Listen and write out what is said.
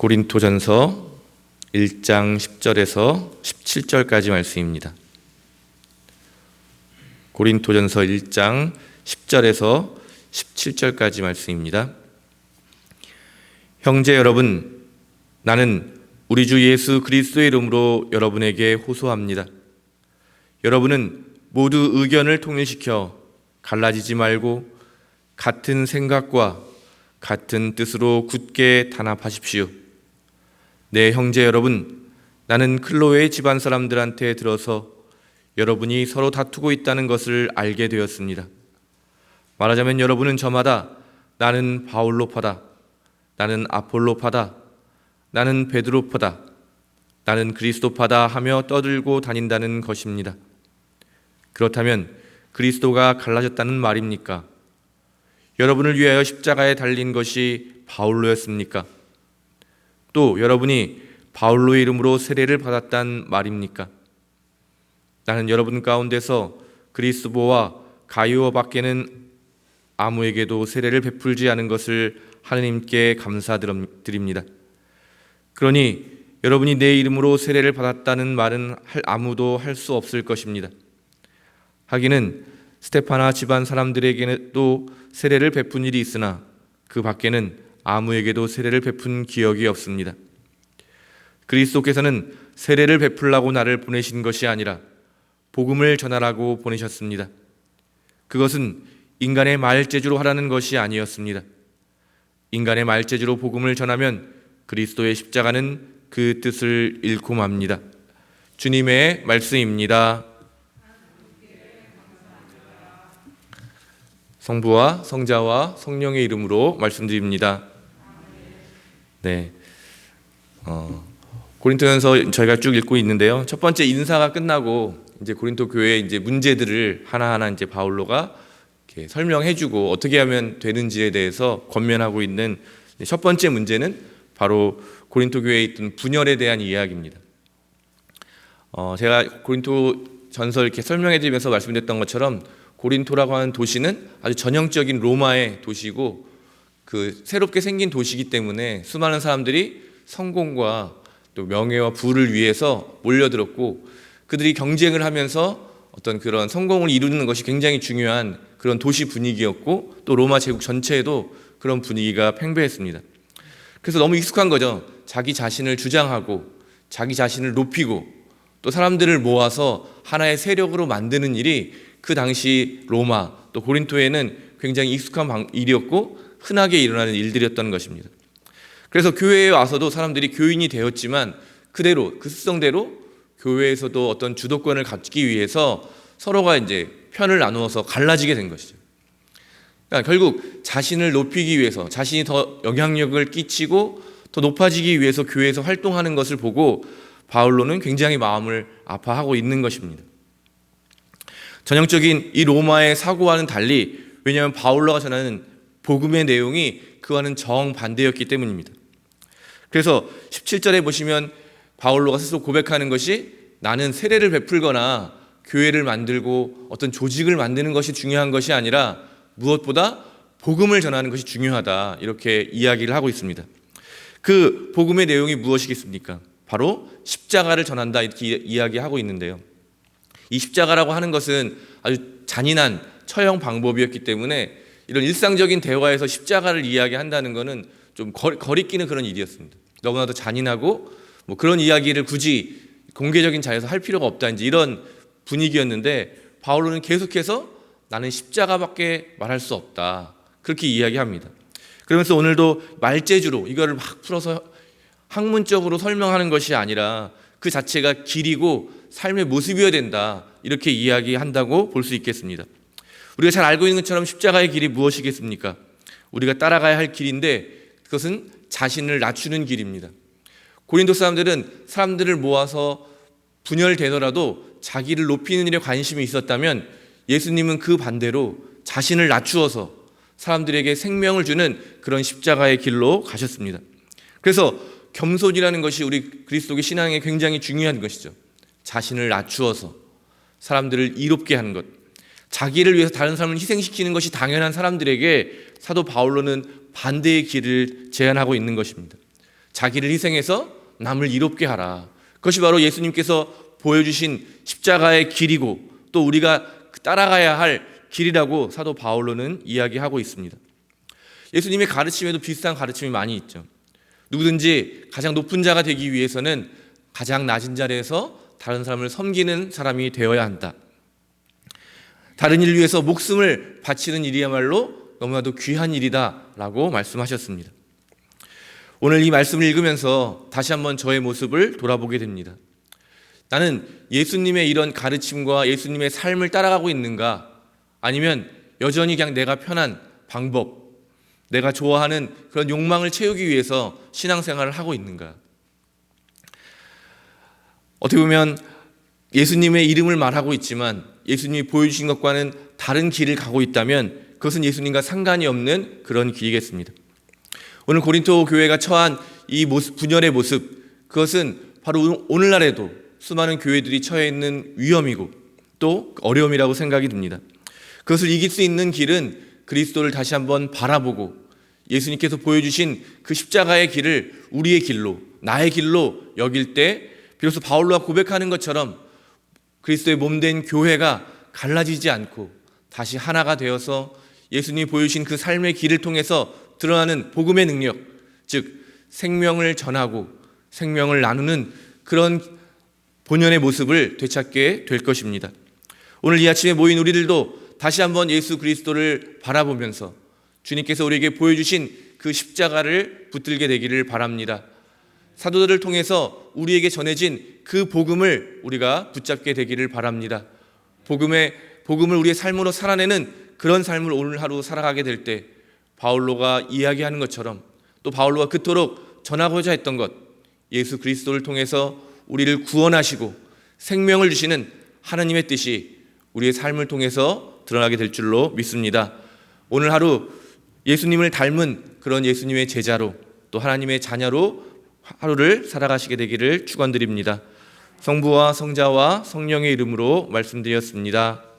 고린토전서 1장 10절에서 17절까지 말씀입니다. 고린토전서 1장 10절에서 17절까지 말씀입니다. 형제 여러분, 나는 우리 주 예수 그리스도의 이름으로 여러분에게 호소합니다. 여러분은 모두 의견을 통일시켜 갈라지지 말고 같은 생각과 같은 뜻으로 굳게 단합하십시오. 네, 형제 여러분, 나는 클로에 집안 사람들한테 들어서 여러분이 서로 다투고 있다는 것을 알게 되었습니다. 말하자면 여러분은 저마다 나는 바울로파다, 나는 아폴로파다, 나는 베드로파다, 나는 그리스도파다 하며 떠들고 다닌다는 것입니다. 그렇다면 그리스도가 갈라졌다는 말입니까? 여러분을 위하여 십자가에 달린 것이 바울로였습니까? 또 여러분이 바울로의 이름으로 세례를 받았단 말입니까? 나는 여러분 가운데서 그리스도와 가이오 밖에는 아무에게도 세례를 베풀지 않은 것을 하느님께 감사드립니다. 그러니 여러분이 내 이름으로 세례를 받았다는 말은 아무도 할 수 없을 것입니다. 하기는 스테파나 집안 사람들에게는 또 세례를 베푼 일이 있으나 그 밖에는 아무에게도 세례를 베푼 기억이 없습니다. 그리스도께서는 세례를 베풀라고 나를 보내신 것이 아니라 복음을 전하라고 보내셨습니다. 그것은 인간의 말재주로 하라는 것이 아니었습니다. 인간의 말재주로 복음을 전하면 그리스도의 십자가는 그 뜻을 잃고 맙니다. 주님의 말씀입니다. 성부와 성자와 성령의 이름으로 말씀드립니다. 네, 고린토전서 저희가 쭉 읽고 있는데요. 첫 번째 인사가 끝나고 이제 고린토 교회의 이제 문제들을 하나하나 이제 바울로가 이렇게 설명해주고 어떻게 하면 되는지에 대해서 권면하고 있는 첫 번째 문제는 바로 고린토 교회에 있던 분열에 대한 이야기입니다. 제가 고린토 전서 이렇게 설명해드리면서 말씀드렸던 것처럼 고린토라고 하는 도시는 아주 전형적인 로마의 도시고 그 새롭게 생긴 도시이기 때문에 수많은 사람들이 성공과 또 명예와 부를 위해서 몰려들었고 그들이 경쟁을 하면서 어떤 그런 성공을 이루는 것이 굉장히 중요한 그런 도시 분위기였고 또 로마 제국 전체에도 그런 분위기가 팽배했습니다. 그래서 너무 익숙한 거죠. 자기 자신을 주장하고 자기 자신을 높이고 또 사람들을 모아서 하나의 세력으로 만드는 일이 그 당시 로마 또 고린토에는 굉장히 익숙한 일이었고 흔하게 일어나는 일들이었던 것입니다. 그래서 교회에 와서도 사람들이 교인이 되었지만 그대로 그 습성대로 교회에서도 어떤 주도권을 갖기 위해서 서로가 이제 편을 나누어서 갈라지게 된 것이죠. 그러니까 결국 자신을 높이기 위해서 자신이 더 영향력을 끼치고 더 높아지기 위해서 교회에서 활동하는 것을 보고 바울로는 굉장히 마음을 아파하고 있는 것입니다. 전형적인 이 로마의 사고와는 달리 왜냐하면 바울로가 전하는 복음의 내용이 그와는 정반대였기 때문입니다. 그래서 17절에 보시면 바울로가 스스로 고백하는 것이 나는 세례를 베풀거나 교회를 만들고 어떤 조직을 만드는 것이 중요한 것이 아니라 무엇보다 복음을 전하는 것이 중요하다 이렇게 이야기를 하고 있습니다. 그 복음의 내용이 무엇이겠습니까? 바로 십자가를 전한다 이렇게 이야기하고 있는데요. 이 십자가라고 하는 것은 아주 잔인한 처형 방법이었기 때문에 이런 일상적인 대화에서 십자가를 이야기한다는 것은 좀 거리끼는 그런 일이었습니다. 너무나도 잔인하고 뭐 그런 이야기를 굳이 공개적인 자리에서 할 필요가 없다 이제 이런 분위기였는데 바울로는 계속해서 나는 십자가밖에 말할 수 없다 그렇게 이야기합니다. 그러면서 오늘도 말재주로 이거를 막 풀어서 학문적으로 설명하는 것이 아니라 그 자체가 길이고 삶의 모습이어야 된다 이렇게 이야기한다고 볼 수 있겠습니다. 우리가 잘 알고 있는 것처럼 십자가의 길이 무엇이겠습니까? 우리가 따라가야 할 길인데 그것은 자신을 낮추는 길입니다. 고린도 사람들은 사람들을 모아서 분열되더라도 자기를 높이는 일에 관심이 있었다면 예수님은 그 반대로 자신을 낮추어서 사람들에게 생명을 주는 그런 십자가의 길로 가셨습니다. 그래서 겸손이라는 것이 우리 그리스도의 신앙에 굉장히 중요한 것이죠. 자신을 낮추어서 사람들을 이롭게 하는 것, 자기를 위해서 다른 사람을 희생시키는 것이 당연한 사람들에게 사도 바울로는 반대의 길을 제안하고 있는 것입니다. 자기를 희생해서 남을 이롭게 하라. 그것이 바로 예수님께서 보여주신 십자가의 길이고 또 우리가 따라가야 할 길이라고 사도 바울로는 이야기하고 있습니다. 예수님의 가르침에도 비슷한 가르침이 많이 있죠. 누구든지 가장 높은 자가 되기 위해서는 가장 낮은 자리에서 다른 사람을 섬기는 사람이 되어야 한다. 다른 일을 위해서 목숨을 바치는 일이야말로 너무나도 귀한 일이다라고 말씀하셨습니다. 오늘 이 말씀을 읽으면서 다시 한번 저의 모습을 돌아보게 됩니다. 나는 예수님의 이런 가르침과 예수님의 삶을 따라가고 있는가? 아니면 여전히 그냥 내가 편한 방법, 내가 좋아하는 그런 욕망을 채우기 위해서 신앙생활을 하고 있는가? 어떻게 보면 예수님의 이름을 말하고 있지만 예수님이 보여주신 것과는 다른 길을 가고 있다면 그것은 예수님과 상관이 없는 그런 길이겠습니다. 오늘 고린토 교회가 처한 이 모습, 분열의 모습, 그것은 바로 오늘날에도 수많은 교회들이 처해 있는 위험이고 또 어려움이라고 생각이 듭니다. 그것을 이길 수 있는 길은 그리스도를 다시 한번 바라보고 예수님께서 보여주신 그 십자가의 길을 우리의 길로, 나의 길로 여길 때 비로소 바울로가 고백하는 것처럼 그리스도의 몸된 교회가 갈라지지 않고 다시 하나가 되어서 예수님이 보여주신 그 삶의 길을 통해서 드러나는 복음의 능력, 즉 생명을 전하고 생명을 나누는 그런 본연의 모습을 되찾게 될 것입니다. 오늘 이 아침에 모인 우리들도 다시 한번 예수 그리스도를 바라보면서 주님께서 우리에게 보여주신 그 십자가를 붙들게 되기를 바랍니다. 사도들을 통해서 우리에게 전해진 그 복음을 우리가 붙잡게 되기를 바랍니다. 복음을 우리의 삶으로 살아내는 그런 삶을 오늘 하루 살아가게 될 때 바울로가 이야기하는 것처럼 또 바울로가 그토록 전하고자 했던 것, 예수 그리스도를 통해서 우리를 구원하시고 생명을 주시는 하나님의 뜻이 우리의 삶을 통해서 드러나게 될 줄로 믿습니다. 오늘 하루 예수님을 닮은 그런 예수님의 제자로 또 하나님의 자녀로 하루를 살아가시게 되기를 축원드립니다. 성부와 성자와 성령의 이름으로 말씀드렸습니다.